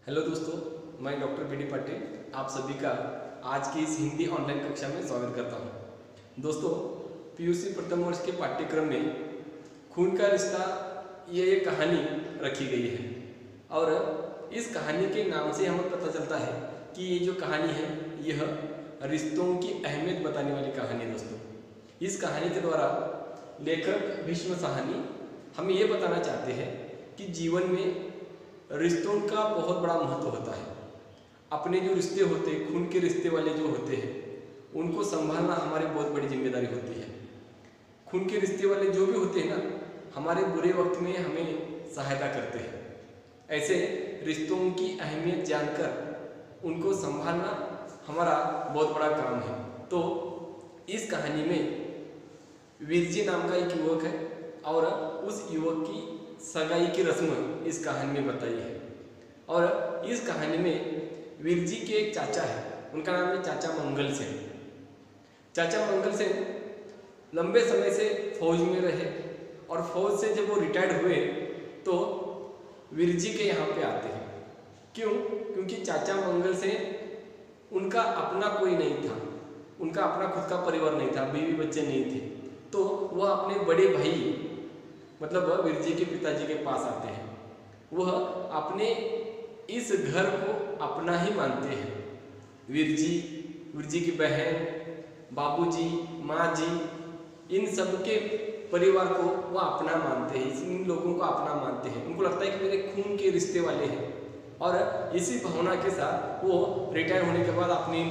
Hello दोस्तों, मैं doctor B D Patil आप सभी का आज की इस हिंदी ऑनलाइन कक्षा में स्वागत करता हूं। दोस्तों, पीयूसी प्रथम वर्ष के पाठ्यक्रम में खून का रिश्ता ये एक कहानी रखी गई है और इस कहानी के नाम से हमें पता चलता है कि ये जो कहानी है यह रिश्तों की अहमियत बताने वाली कहानी है। दोस्तों, इस कहानी के द्वारा लेखक भीष्म साहनी हमें ये बताना चाहते हैं कि जीवन में रिश्तों का बहुत बड़ा महत्व होता है। अपने जो रिश्ते होते हैं, खून के रिश्ते वाले जो होते हैं, उनको संभालना हमारी बहुत बड़ी जिम्मेदारी होती है। खून के रिश्ते वाले जो भी होते हैं ना, हमारे बुरे वक्त में हमें सहायता करते हैं। ऐसे रिश्तों की अहमियत जानकर उनको संभालना हमारा बहुत बड़ा काम है। तो इस कहानी में वीरजी नाम का एक युवक है और उस युवक की सगाई की रस्म इस कहानी में बताई है। और इस कहानी में वीरजी के एक चाचा है, उनका नाम है चाचा मंगल सेन। चाचा मंगल सेन लंबे समय से फौज में रहे और फौज से जब वो रिटायर्ड हुए तो वीरजी के यहाँ पे आते हैं। क्यों? क्योंकि चाचा मंगल सेन उनका अपना कोई नहीं था, उनका अपना खुद का परिवार नहीं था, बीवी बच्चे नहीं थे। तो वह अपने बड़े भाई मतलब वह वीरजी के पिताजी के पास आते हैं। वह अपने इस घर को अपना ही मानते हैं। वीरजी की बहन, बाबूजी, माँ जी, इन सब के परिवार को वह अपना मानते हैं, इन लोगों को अपना मानते हैं। उनको लगता है कि मेरे खून के रिश्ते वाले हैं। और इसी भावना के साथ वो रिटायर होने के बाद अपने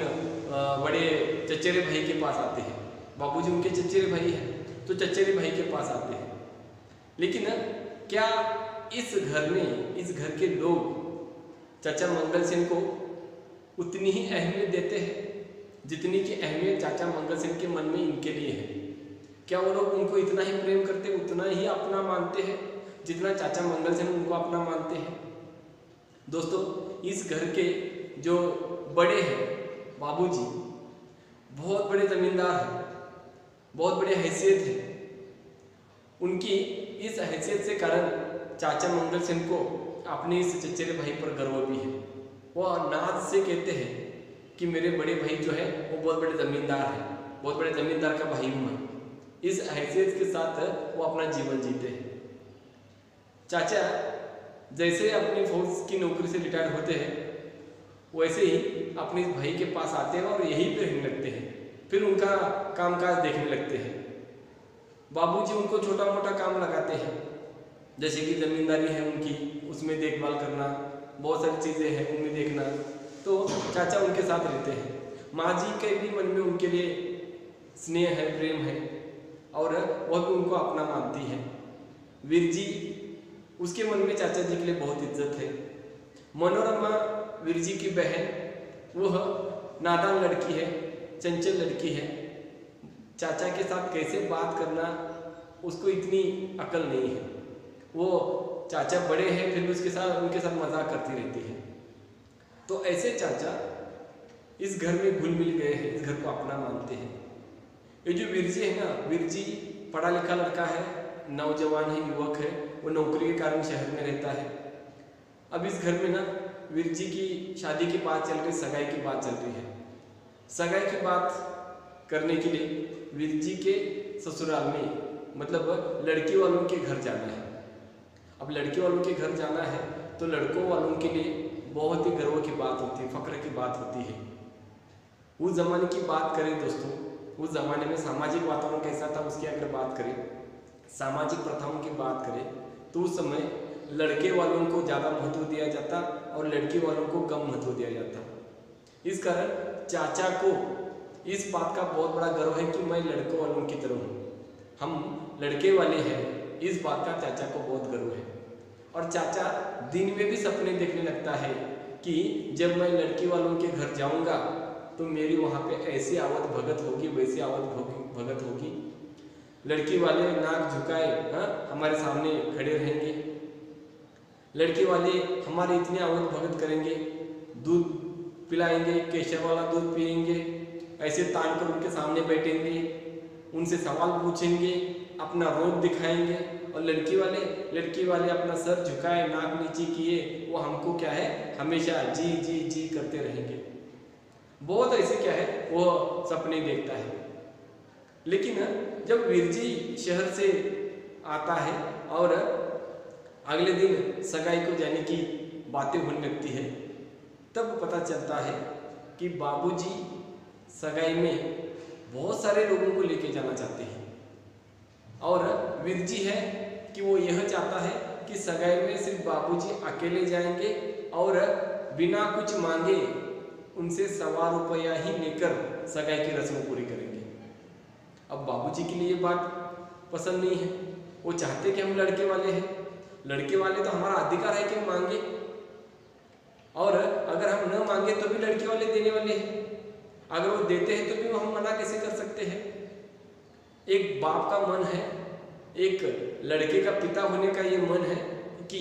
बड़े चचेरे भाई के पास आते हैं। बाबूजी उनके चचेरे भाई हैं, तो चचेरे भाई के पास आते हैं। लेकिन क्या इस घर के लोग चाचा मंगल सेन को उतनी ही अहमियत देते हैं जितनी की अहमियत चाचा मंगल सेन के मन में इनके लिए है? क्या वो लोग उनको इतना ही प्रेम करते, उतना ही अपना मानते हैं जितना चाचा मंगल सेन उनको अपना मानते हैं? दोस्तों, इस घर के जो बड़े हैं बाबूजी, बहुत बड़े जमींदार हैं, बहुत बड़े हैसियत है। उनकी इस हैसियत से कारण चाचा मंगल सेन को अपने इस चचेरे भाई पर गर्व भी है। वो नाज से कहते हैं कि मेरे बड़े भाई जो है वो बहुत बड़े जमींदार हैं, बहुत बड़े जमींदार का भाई हूँ मैं। इस हैसियत के साथ वो अपना जीवन जीते हैं। चाचा जैसे अपनी फौज की नौकरी से रिटायर होते हैं वैसे ही अपने भाई के पास आते हैं और यहीं पे रहने लगते हैं। फिर उनका कामकाज देखने लगते हैं। बाबूजी उनको छोटा मोटा काम लगाते हैं, जैसे कि जमींदारी है उनकी, उसमें देखभाल करना, बहुत सारी चीज़ें हैं उनमें देखना। तो चाचा उनके साथ रहते हैं। माँ जी के भी मन में उनके लिए स्नेह है, प्रेम है और वह भी उनको अपना मानती है। वीरजी, उसके मन में चाचा जी के लिए बहुत इज्जत है। मनोरमा वीरजी की बहन, वह नादान लड़की है, चंचल लड़की है। चाचा के साथ कैसे बात करना उसको इतनी अकल नहीं है। वो चाचा बड़े हैं फिर भी उनके साथ मजाक करती रहती है। तो ऐसे चाचा इस घर में घुल मिल गए हैं, इस घर को अपना मानते हैं। ये जो वीरजी है ना, वीरजी पढ़ा लिखा लड़का है, नौजवान है, युवक है। वो नौकरी के कारण शहर में रहता है। अब इस घर में ना वीरजी की शादी की बात चल रही, सगाई की बात चल रही है। सगाई की बात करने के लिए वीरजी के ससुराल में मतलब लड़की वालों के घर जाना है। अब लड़की वालों के घर जाना है तो लड़कों वालों के लिए बहुत ही गर्व की बात होती है, फख्र की बात होती है। उस ज़माने की बात करें दोस्तों, उस ज़माने में सामाजिक वातावरण कैसा था उसकी अगर बात करें, सामाजिक प्रथाओं की बात करें, तो उस समय लड़के वालों को ज़्यादा महत्व दिया जाता और लड़की वालों को कम महत्व दिया जाता। इस कारण चाचा को इस बात का बहुत बड़ा गर्व है कि मैं लड़कों वालों की तरह हूँ, हम लड़के वाले हैं, इस बात का चाचा को बहुत गर्व है। और चाचा दिन में भी सपने देखने लगता है कि जब मैं लड़की वालों के घर जाऊंगा तो मेरी वहाँ पे ऐसी आवत भगत होगी, वैसी आवत भगत होगी। लड़की वाले नाक झुकाए हमारे सामने खड़े रहेंगे, लड़की वाले हमारे इतने आवत भगत करेंगे, दूध पिलाएंगे, केसर वाला दूध पिएंगे, ऐसे तान कर उनके सामने बैठेंगे, उनसे सवाल पूछेंगे, अपना रोब दिखाएंगे और लड़की वाले अपना सर झुकाए, नाक नीचे किए, वो हमको क्या है हमेशा जी जी जी करते रहेंगे। बहुत ऐसे क्या है वो सपने देखता है। लेकिन जब विरजी शहर से आता है और अगले दिन सगाई को जाने की बातें होने लगती है, तब पता चलता है कि बाबूजी सगाई में बहुत सारे लोगों को लेके जाना चाहते हैं और विरजी है कि वो यह चाहता है कि सगाई में सिर्फ बाबूजी अकेले जाएंगे और बिना कुछ मांगे उनसे ₹1.25 ही लेकर सगाई की रस्म पूरी करेंगे। अब बाबूजी के लिए ये बात पसंद नहीं है, वो चाहते कि हम लड़के वाले हैं, लड़के वाले तो हमारा अधिकार है कि हम मांगे, और अगर हम न मांगे तो भी लड़के वाले देने वाले हैं, अगर वो देते हैं तो भी हम मना कैसे कर सकते हैं। एक बाप का मन है, एक लड़के का पिता होने का ये मन है कि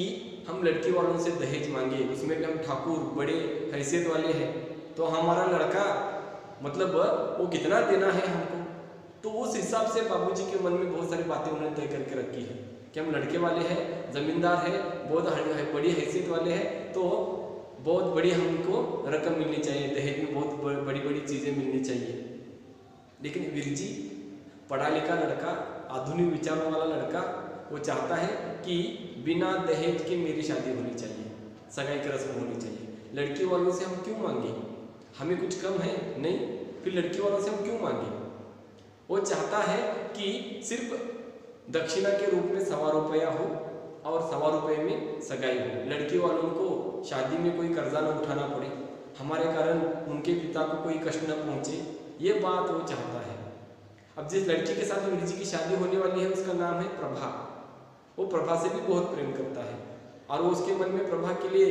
हम लड़की वालों से दहेज मांगे, उसमें भी हम ठाकुर बड़े हैसियत वाले हैं तो हमारा लड़का मतलब वो कितना देना है हमको। तो उस हिसाब से बाबूजी के मन में बहुत सारी बातें उन्होंने तय करके रखी है कि हम लड़के वाले हैं, जमींदार है, बहुत बड़ी हैसियत वाले हैं, तो बहुत बड़ी हमको रकम मिलनी चाहिए, दहेज में बहुत बड़ी बड़ी चीज़ें मिलनी चाहिए। लेकिन विरजी पढ़ा लिखा लड़का, आधुनिक विचारों वाला लड़का, वो चाहता है कि बिना दहेज के मेरी शादी होनी चाहिए, सगाई की रस्म होनी चाहिए। लड़की वालों से हम क्यों मांगे, हमें कुछ कम है नहीं, फिर लड़की वालों से हम क्यों मांगे। वो चाहता है कि सिर्फ दक्षिणा के रूप में ₹1.25 हो और ₹1.25 में सगाई हो, लड़की वालों को शादी में कोई कर्जा न उठाना पड़े, हमारे कारण उनके पिता को कोई कष्ट न पहुँचे, ये बात वो चाहता है। अब जिस लड़की के साथ विरजी की शादी होने वाली है उसका नाम है प्रभा। वो प्रभा से भी बहुत प्रेम करता है और वो उसके मन में प्रभा के लिए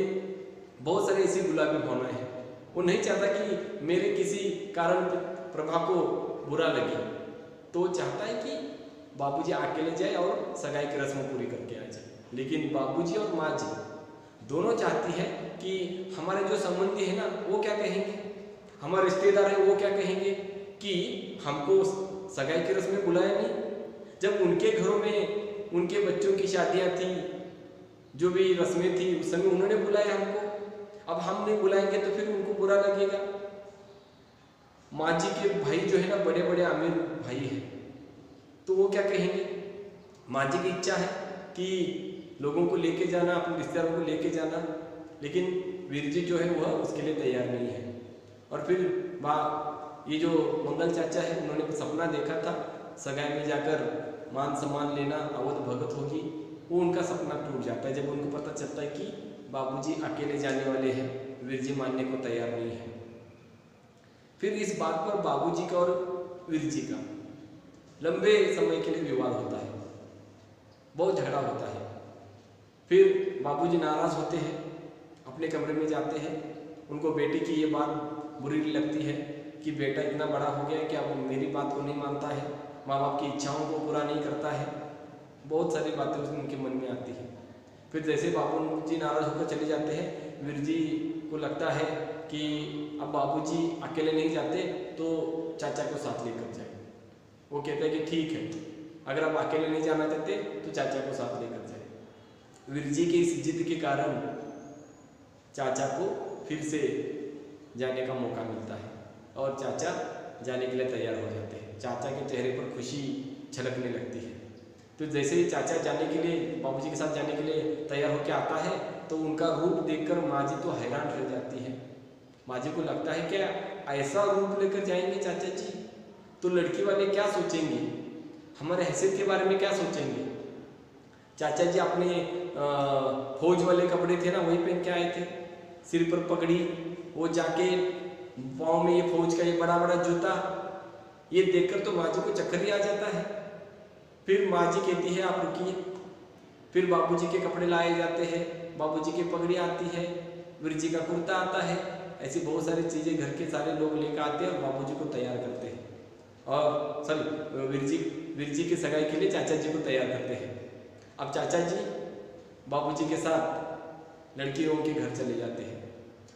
बहुत सारी ऐसी गुलाबी भावनाएं हैं। वो नहीं चाहता कि मेरे किसी कारण प्रभा को बुरा लगे, तो वो चाहता है कि बाबूजी अकेले जाए और सगाई की रस्म पूरी करके आ जाए। लेकिन बाबूजी और माँ जी दोनों चाहती है कि हमारे जो संबंधी है ना वो क्या कहेंगे, हमारे रिश्तेदार हैं वो क्या कहेंगे कि हमको सगाई की रस्म में बुलाया नहीं, जब उनके घरों में उनके बच्चों की शादियां थी, जो भी रस्में थी उस समय उन्होंने बुलाया हमको, अब हम नहीं बुलाएंगे तो फिर उनको बुरा लगेगा। माँ जी के भाई जो है ना बड़े बड़े अमीर भाई हैं, तो वो क्या कहेंगे। माँ जी की इच्छा है कि लोगों को लेके जाना, अपने रिश्तेदारों को लेके जाना, लेकिन विरजी जो है वह उसके लिए तैयार नहीं है। और फिर ये जो मंगल चाचा है उन्होंने सपना देखा था सगाई में जाकर मान सम्मान लेना, अवध भगत होगी, वो उनका सपना टूट जाता है जब उनको पता चलता है कि बाबूजी अकेले जाने वाले हैं, विरजी मानने को तैयार नहीं है। फिर इस बात पर बाबूजी का और विरजी का लंबे समय के लिए विवाद होता है, बहुत झगड़ा होता है। फिर बाबूजी नाराज होते हैं, अपने कमरे में जाते हैं, उनको बेटे की ये बात बुरी लगती है कि बेटा इतना बड़ा हो गया है कि अब मेरी बात को नहीं मानता है, माँ बाप की इच्छाओं को पूरा नहीं करता है, बहुत सारी बातें उनके मन में आती हैं। फिर जैसे बाबूजी नाराज होकर चले जाते हैं, विरजी को लगता है कि अब बाबूजी अकेले नहीं जाते तो चाचा को साथ लेकर जाए। वो कहते हैं कि ठीक है, अगर आप अकेले नहीं जाना चाहते तो चाचा को साथ लेकर जाए। विरजी की इस जिद के कारण चाचा को फिर से जाने का मौका मिलता है और चाचा जाने के लिए तैयार हो जाते हैं। चाचा के चेहरे पर खुशी झलकने लगती है। तो जैसे ही चाचा जाने के लिए, बाबूजी के साथ जाने के लिए तैयार होकर आता है तो उनका रूप देखकर माँ जी तो हैरान रह जाती है। माँ जी को लगता है क्या ऐसा रूप लेकर जाएंगे चाचा जी, तो लड़की वाले क्या सोचेंगे, हमारे हैसियत के बारे में क्या सोचेंगे। चाचा जी अपने फौज वाले कपड़े थे ना वही पहन के आए थे, सिर पर पगड़ी, वो जाके पाँव में ये फौज का ये बड़ा बड़ा जूता, ये देखकर तो माँ जी को चक्कर ही आ जाता है। फिर माँ जी कहती है आप रुकिए, फिर बाबूजी के कपड़े लाए जाते हैं, बाबूजी की पगड़ी आती है, विरजी का कुर्ता आता है, ऐसी बहुत सारी चीज़ें घर के सारे लोग लेकर आते हैं और बाबूजी को तैयार करते हैं। और सॉरी विरजी की सगाई के लिए चाचा जी को तैयार करते हैं। अब चाचा जी बाबूजी के साथ लड़कियों के घर चले जाते हैं।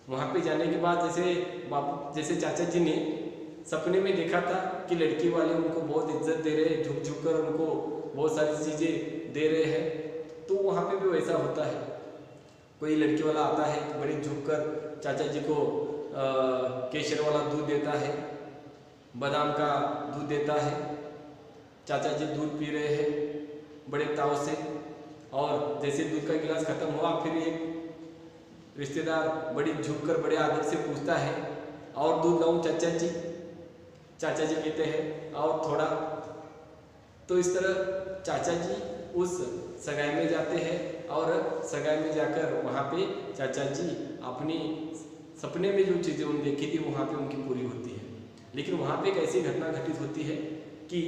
वहाँ पे जाने के बाद जैसे चाचा जी ने सपने में देखा था कि लड़की वाले उनको बहुत इज्जत दे रहे हैं, झुक झुक कर उनको बहुत सारी चीज़ें दे रहे हैं। तो वहाँ पे भी वैसा होता है, कोई लड़की वाला आता है तो बड़े झुक कर चाचा जी को केसर वाला दूध देता है, बादाम का दूध देता है। चाचा जी दूध पी रहे हैं बड़े ताव से, और जैसे दूध का गिलास खत्म हुआ फिर एक रिश्तेदार बड़ी झुक कर बड़े आदर से पूछता है, और दूध लाऊं चाचा जी? चाचा जी कहते हैं और थोड़ा। तो इस तरह चाचा जी उस सगाई में जाते हैं, और सगाई में जाकर वहाँ पे चाचा जी अपनी सपने में जो चीज़ें उन्होंने देखी थी वहाँ पे उनकी पूरी होती है। लेकिन वहाँ पे एक ऐसी घटना घटित होती है कि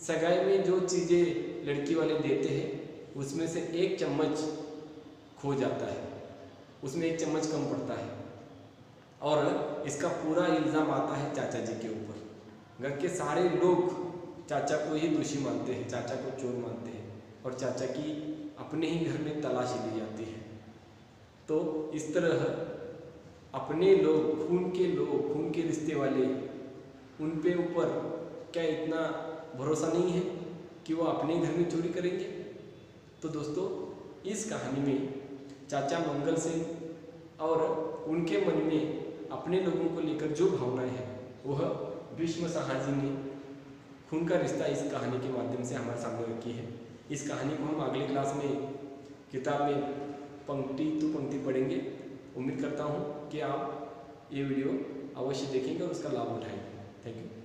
सगाई में जो चीज़ें लड़की वाले देते हैं उसमें से एक चम्मच खो जाता है, उसमें एक चम्मच कम पड़ता है, और इसका पूरा इल्ज़ाम आता है चाचा जी के ऊपर। घर के सारे लोग चाचा को ही दोषी मानते हैं, चाचा को चोर मानते हैं, और चाचा की अपने ही घर में तलाशी ली जाती है। तो इस तरह अपने लोग, खून के रिश्ते वाले, उन पे ऊपर क्या इतना भरोसा नहीं है कि वो अपने घर में चोरी करेंगे? तो दोस्तों, इस कहानी में चाचा मंगल सिंह और उनके मन में अपने लोगों को लेकर जो भावनाएं हैं वह भीष्म साहजी ने खून का रिश्ता इस कहानी के माध्यम से हमारे सामने रखी है। इस कहानी को हम अगली क्लास में किताब में पंक्ति टू पंक्ति पढ़ेंगे। उम्मीद करता हूँ कि आप ये वीडियो अवश्य देखेंगे और उसका लाभ उठाएंगे। Thank you.